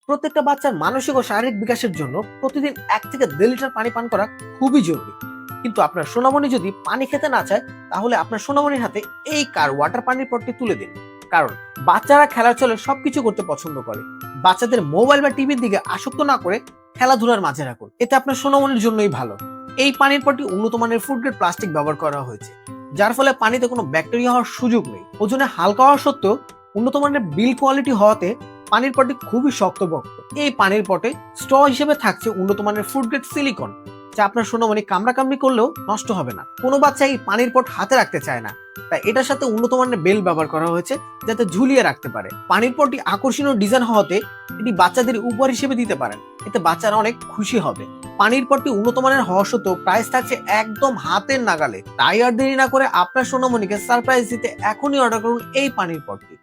প্রত্যেকটা বাচ্চার মানসিক ও শারীরিক বিকাশের জন্য প্রতিদিন 1 থেকে 1.5 লিটার পানি পান করা খুবই জরুরি। কিন্তু আপনার সোনামণি যদি পানি খেতে না চায়, তাহলে আপনার সোনামণির হাতে এই কার ওয়াটার পানির পটটি তুলে দিন। কারণ বাচ্চারা খেলার চলে সবকিছু করতে পছন্দ করে। বাচ্চাদের মোবাইল বা টিভির দিকে আসক্ত না করে খেলাধুলার মাঝে রাখুন, এতে আপনার সোনামণির জন্যই ভালো। এই পানির পটটি উন্নত মানের ফুড গ্রেড প্লাস্টিক ব্যবহার করা হয়েছে, যার ফলে পানিতে কোনো ব্যাকটেরিয়া হওয়ার সুযোগ নেই। ওজনে হালকা হওয়া সত্ত্বেও উন্নত মানের বিল কোয়ালিটি হওয়াতে পানির পটে খুবই শক্তপোক্ত। এই পানির পটে স্ট্র হিসেবে থাকছে উন্নত মানের ফুড গ্রেড সিলিকন, যা আপনার সোনামণি কামড়াকামড়ি করলেও নষ্ট হবে না। কোনো বাচ্চা এই পানির পট হাতে রাখতে চায় না, তাই এটার সাথে উন্নত মানের বেল ব্যবহার করা হয়েছে, যাতে ঝুলিয়ে রাখতে পারে। পানির পটটি আকর্ষণীয় ডিজাইন হওয়াতে এটি বাচ্চাদের উপহার হিসেবে দিতে পারেন, এতে বাচ্চারা অনেক খুশি হবে। পানির পটটি উন্নত মানের হওয়া সত্ত্বেও প্রাইস থাকছে একদম হাতের নাগালে। তাই আর দেরি না করে আপনার সোনামণিকে সারপ্রাইজ দিতে এখনই অর্ডার করুন এই পানির পটটি।